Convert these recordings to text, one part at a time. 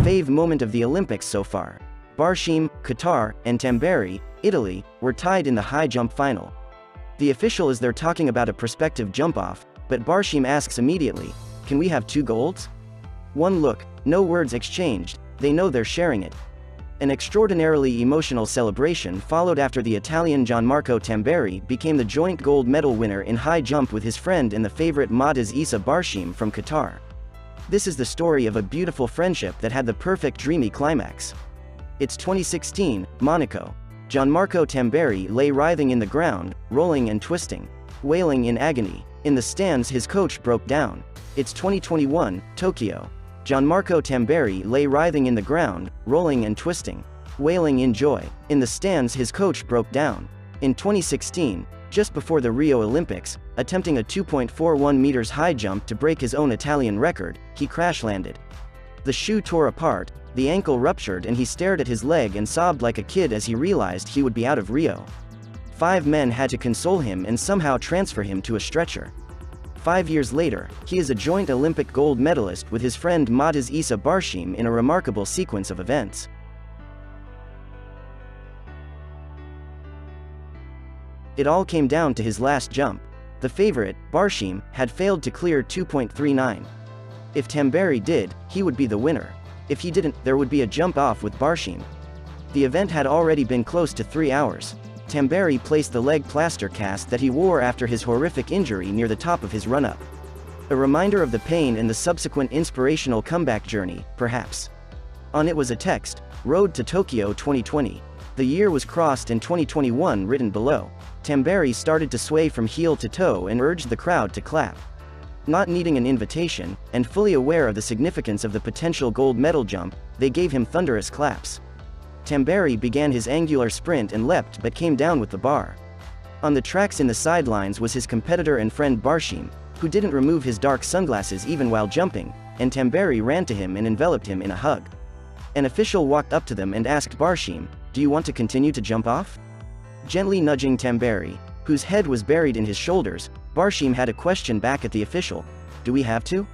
Fave moment of the Olympics so far. Barshim, Qatar, and Tamberi, Italy, were tied in the high jump final. The official is there talking about a prospective jump-off, but Barshim asks immediately, "Can we have 2 golds?" One look, no words exchanged, they know they're sharing it. An extraordinarily emotional celebration followed after the Italian Gianmarco Tamberi became the joint gold medal winner in high jump with his friend and the favorite Mahtaz Issa Barshim from Qatar. This is the story of a beautiful friendship that had the perfect dreamy climax. It's 2016, Monaco. Gianmarco Tamberi lay writhing in the ground, rolling and twisting, wailing in agony. In the stands his coach broke down. It's 2021, Tokyo. Gianmarco Tamberi lay writhing in the ground, rolling and twisting, wailing in joy. In the stands his coach broke down. In 2016, just before the Rio Olympics, attempting a 2.41 meters high jump to break his own Italian record, he crash-landed. The shoe tore apart, the ankle ruptured and he stared at his leg and sobbed like a kid as he realized he would be out of Rio. 5 men had to console him and somehow transfer him to a stretcher. 5 years later, he is a joint Olympic gold medalist with his friend Mahtaz Issa Barshim in a remarkable sequence of events. It all came down to his last jump. The favorite, Barshim, had failed to clear 2.39. If Tamberi did, he would be the winner. If he didn't, there would be a jump-off with Barshim. The event had already been close to 3 hours. Tamberi placed the leg plaster cast that he wore after his horrific injury near the top of his run-up. A reminder of the pain and the subsequent inspirational comeback journey, perhaps. On it was a text, "Road to Tokyo 2020. The year was crossed in 2021" written below. Tamberi started to sway from heel to toe and urged the crowd to clap. Not needing an invitation, and fully aware of the significance of the potential gold medal jump, they gave him thunderous claps. Tamberi began his angular sprint and leapt but came down with the bar. On the tracks in the sidelines was his competitor and friend Barshim, who didn't remove his dark sunglasses even while jumping, and Tamberi ran to him and enveloped him in a hug. An official walked up to them and asked Barshim, "Do you want to continue to jump off?" Gently nudging Tamberi, whose head was buried in his shoulders, Barshim had a question back at the official, "Do we have to?"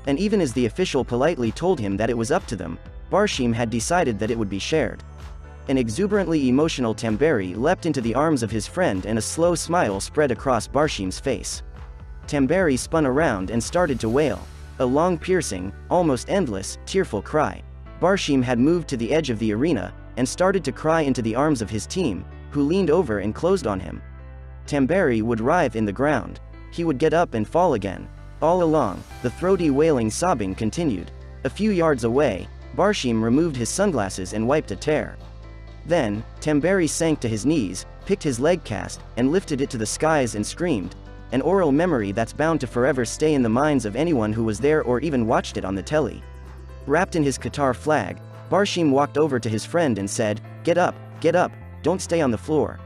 And even as the official politely told him that it was up to them, Barshim had decided that it would be shared. An exuberantly emotional Tamberi leapt into the arms of his friend and a slow smile spread across Barshim's face. Tamberi spun around and started to wail. A long piercing, almost endless, tearful cry. Barshim had moved to the edge of the arena, and started to cry into the arms of his team, who leaned over and closed on him. Tamberi would writhe in the ground. He would get up and fall again. All along, the throaty wailing sobbing continued. A few yards away, Barshim removed his sunglasses and wiped a tear. Then, Tamberi sank to his knees, picked his leg cast, and lifted it to the skies and screamed. An oral memory that's bound to forever stay in the minds of anyone who was there or even watched it on the telly. Wrapped in his Qatar flag, Barshim walked over to his friend and said, get up, don't stay on the floor.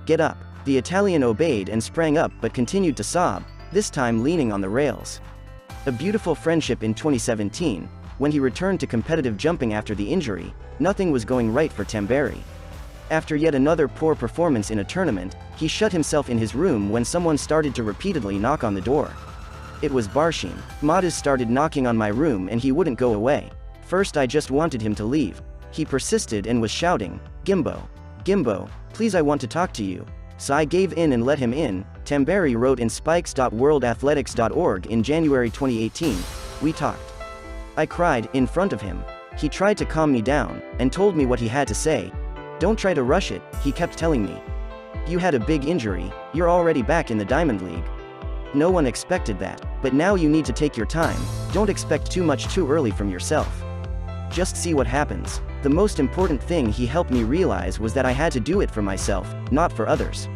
Get up." The Italian obeyed and sprang up but continued to sob, this time leaning on the rails. A beautiful friendship in 2017, when he returned to competitive jumping after the injury, nothing was going right for Tamberi. After yet another poor performance in a tournament, he shut himself in his room when someone started to repeatedly knock on the door. It was Barshim. "Mahtaz started knocking on my room and he wouldn't go away. First I just wanted him to leave. He persisted and was shouting, 'Gimbo, please, I want to talk to you.' So I gave in and let him in," Tamberi wrote in spikes.worldathletics.org in January 2018. "We talked. I cried in front of him. He tried to calm me down, and told me what he had to say. 'Don't try to rush it,' he kept telling me. 'You had a big injury, you're already back in the Diamond League. No one expected that, but now you need to take your time, don't expect too much too early from yourself. Just see what happens.' The most important thing he helped me realize was that I had to do it for myself, not for others."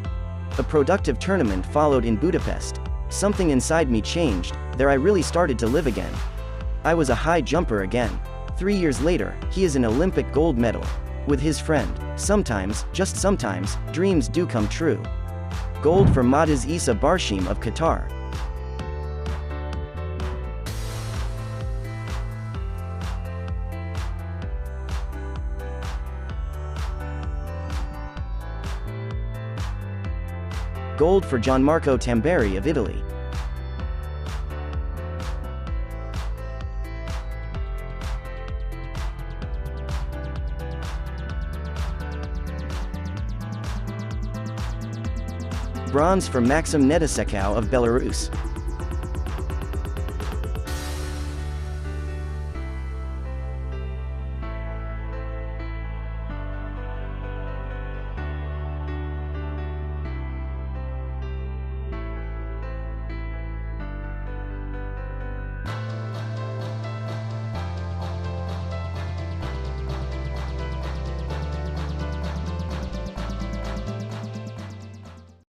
A productive tournament followed in Budapest. Something inside me changed, there I really started to live again. I was a high jumper again. 3 years later, he is an Olympic gold medal. With his friend, sometimes, just sometimes, dreams do come true. Gold for Mahtaz Issa Barshim of Qatar. Gold for Gianmarco Tamberi of Italy. Bronze for Maxim Nedosekow of Belarus.